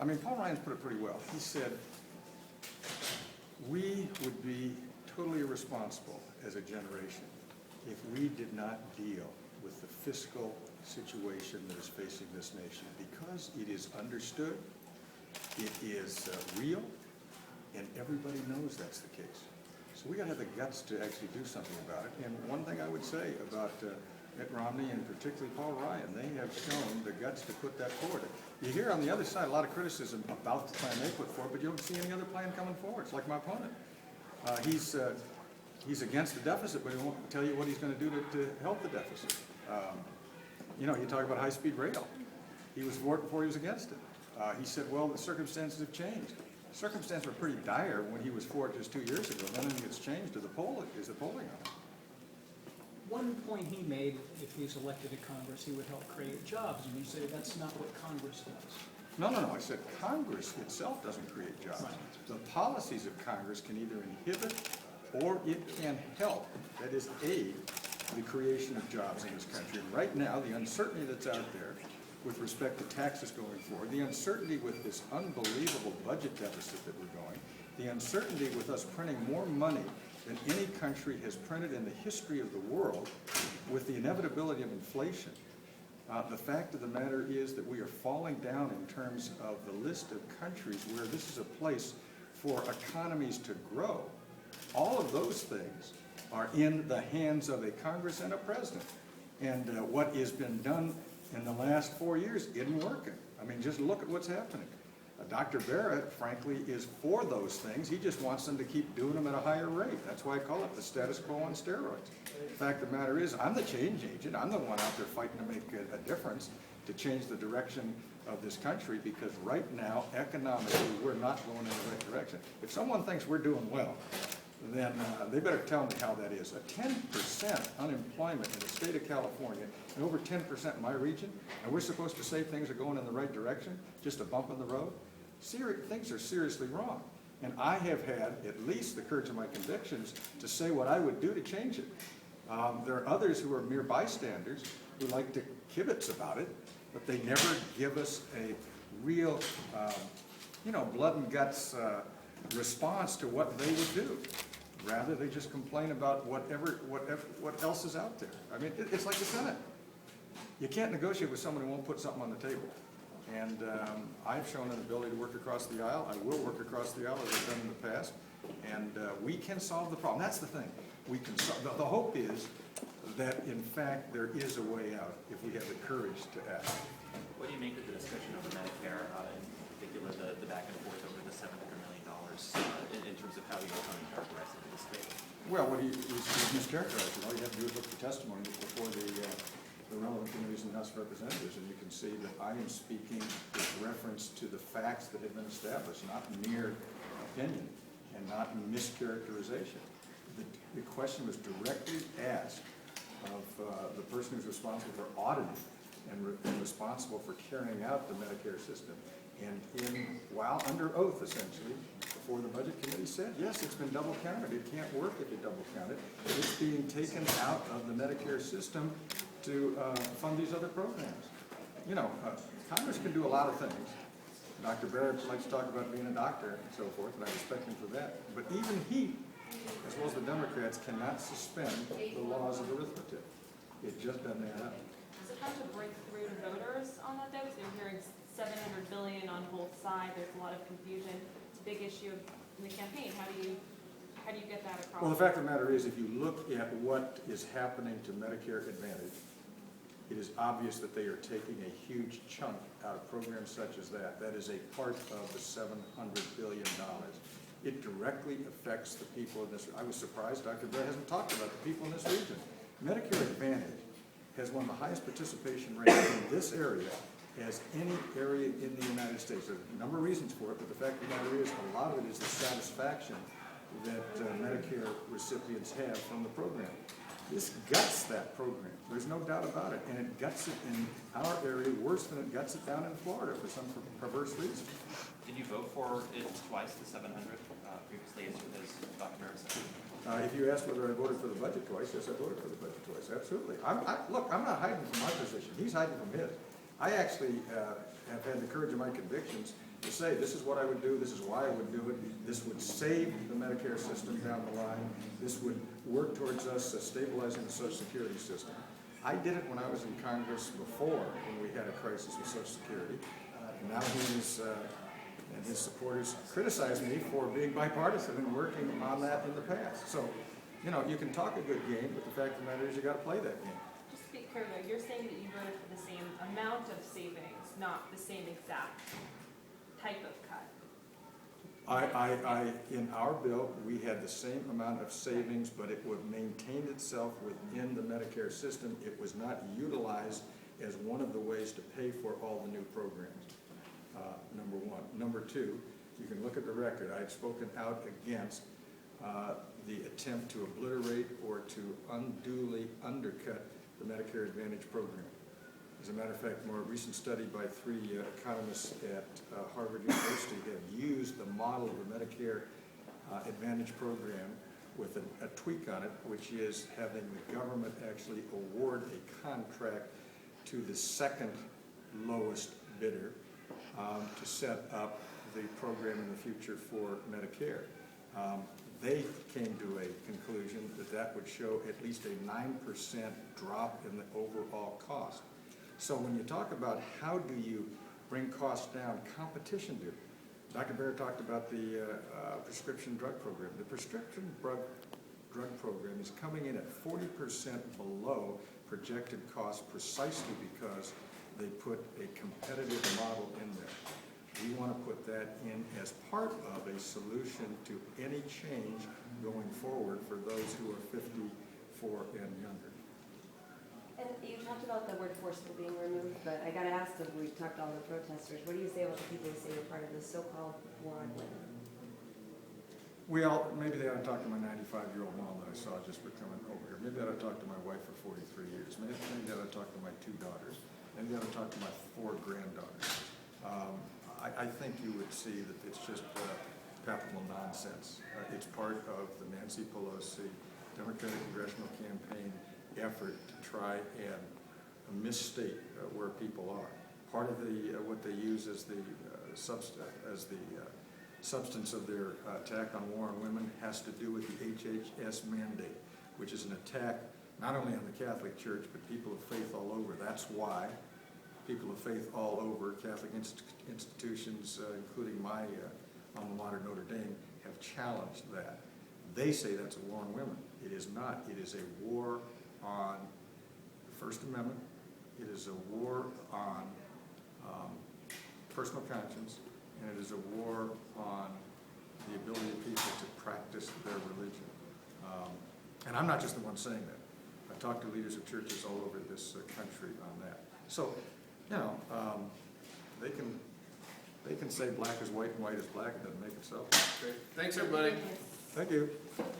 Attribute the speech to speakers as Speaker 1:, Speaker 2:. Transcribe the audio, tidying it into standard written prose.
Speaker 1: I mean, Paul Ryan's put it pretty well. He said, we would be totally irresponsible as a generation if we did not deal with the fiscal situation that is facing this nation, because it is understood, it is real, and everybody knows that's the case. So we got to have the guts to actually do something about it. And one thing I would say about Mitt Romney and particularly Paul Ryan, they have shown the guts to put that forward. You hear on the other side a lot of criticism about the plan they put forward, but you don't see any other plan coming forward. It's like my opponent. He's against the deficit, but he won't tell you what he's going to do to help the deficit. You know, you talk about high-speed rail. He was for it before he was against it. He said, well, the circumstances have changed. Circumstances were pretty dire when he was for it just 2 years ago. Then it gets changed to the polling on it.
Speaker 2: One point he made, if he's elected to Congress, he would help create jobs, and you say that's not what Congress does.
Speaker 1: No. I said Congress itself doesn't create jobs.
Speaker 2: Right.
Speaker 1: The policies of Congress can either inhibit or it can help, that is, aid the creation of jobs in this country. And right now, the uncertainty that's out there with respect to taxes going forward, the uncertainty with this unbelievable budget deficit that we're going, the uncertainty with us printing more money than any country has printed in the history of the world, with the inevitability of inflation. The fact of the matter is that we are falling down in terms of the list of countries where this is a place for economies to grow. All of those things are in the hands of a Congress and a president. And what has been done in the last 4 years isn't working. I mean, just look at what's happening. Dr. Barrett, frankly, is for those things. He just wants them to keep doing them at a higher rate. That's why I call it the status quo on steroids. The fact of the matter is, I'm the change agent. I'm the one out there fighting to make a difference, to change the direction of this country, because right now, economically, we're not going in the right direction. If someone thinks we're doing well, then they better tell me how that is. A 10% unemployment in the state of California, and over 10% in my region, and we're supposed to say things are going in the right direction, just a bump in the road? Things are seriously wrong. And I have had at least the courage of my convictions to say what I would do to change it. There are others who are mere bystanders who like to kibitz about it, but they never give us a real, blood and guts response to what they would do. Rather, they just complain about what else is out there. I mean, it's like the Senate. You can't negotiate with someone who won't put something on the table. And I've shown an ability to work across the aisle. I will work across the aisle as I've done in the past. And we can solve the problem. That's the thing. We can solve. The hope is that, in fact, there is a way out if we have the courage to act.
Speaker 3: What do you make of the discussion over Medicare, in particular the back and forth over the $700 million in terms of how you're trying to characterize it in the state?
Speaker 1: Well, what he's mischaracterized. All you have to do is look at the testimony before the relevant committees in the House of Representatives, and you can see that I am speaking with reference to the facts that have been established, not mere opinion and not mischaracterization. The question was directly asked of the person who's responsible for auditing and responsible for carrying out the Medicare system. And while under oath, essentially, before the Budget Committee said, yes, it's been double counted. It can't work if you double count it. It's being taken out of the Medicare system to fund these other programs. You know, Congress can do a lot of things. Dr. Barrett likes to talk about being a doctor and so forth, and I respect him for that. But even he, as well as the Democrats, cannot suspend the laws of arithmetic. It just doesn't add up.
Speaker 4: Does it have to break through to voters on that, though? Because they're hearing $700 billion on both sides. There's a lot of confusion. It's a big issue in the campaign. How do you get that across?
Speaker 1: Well, the fact of the matter is, if you look at what is happening to Medicare Advantage, it is obvious that they are taking a huge chunk out of programs such as that. That is a part of the $700 billion. It directly affects the people in this. I was surprised Dr. Barrett hasn't talked about the people in this region. Medicare Advantage has one of the highest participation rates in this area as any area in the United States. There's a number of reasons for it, but the fact of the matter is, a lot of it is the satisfaction that Medicare recipients have from the program. This guts that program. There's no doubt about it. And it guts it in our area worse than it guts it down in Florida for some perverse reason.
Speaker 3: Did you vote for it twice, the 700, previously, as Dr. Barrett said?
Speaker 1: If you ask whether I voted for the budget twice, yes, I voted for the budget twice. Absolutely. Look, I'm not hiding from my position. He's hiding from his. I actually have had the courage of my convictions to say, this is what I would do, this is why I would do it, this would save the Medicare system down the line, this would work towards us stabilizing the Social Security system. I did it when I was in Congress before, when we had a crisis with Social Security. Now he and his supporters criticize me for being bipartisan and working on that in the past. So, you know, you can talk a good game, but the fact of the matter is you gotta play that game.
Speaker 4: Just to be clear though, you're saying that you voted for the same amount of savings, not the same exact type of cut?
Speaker 1: In our bill, we had the same amount of savings, but it would maintain itself within the Medicare system. It was not utilized as one of the ways to pay for all the new programs, number one. Number two, you can look at the record. I had spoken out against the attempt to obliterate or to unduly undercut the Medicare Advantage program. As a matter of fact, a more recent study by 3 economists at Harvard University have used the model of the Medicare Advantage program with a tweak on it, which is having the government actually award a contract to the second lowest bidder to set up the program in the future for Medicare. They came to a conclusion that that would show at least a 9% drop in the overall cost. So when you talk about how do you bring costs down, competition do. Dr. Baer talked about the prescription drug program. The prescription drug program is coming in at 40% below projected cost precisely because they put a competitive model in there. We want to put that in as part of a solution to any change going forward for those who are 54 and younger.
Speaker 5: And you talked about the word forcible being removed, but I gotta ask, because we've talked to all the protesters, what do you say about the people who say you're part of the so-called war on women?
Speaker 1: Well, maybe they ought to talk to my 95-year-old mom that I saw just for coming over here. Maybe they ought to talk to my wife for 43 years. Maybe they ought to talk to my 2 daughters. Maybe they ought to talk to my 4 granddaughters. I think you would see that it's just palpable nonsense. It's part of the Nancy Pelosi Democratic Congressional Campaign effort to try and misstate where people are. Part of what they use as the substance of their attack on war on women has to do with the HHS mandate, which is an attack not only on the Catholic Church, but people of faith all over. That's why people of faith all over, Catholic institutions, including my alma mater, Notre Dame, have challenged that. They say that's a war on women. It is not. It is a war on the First Amendment. It is a war on personal conscience, and it is a war on the ability of people to practice their religion. And I'm not just the one saying that. I've talked to leaders of churches all over this country on that. So, you know, they can say black is white and white is black. It doesn't make it so.
Speaker 6: Great. Thanks, everybody.
Speaker 1: Thank you.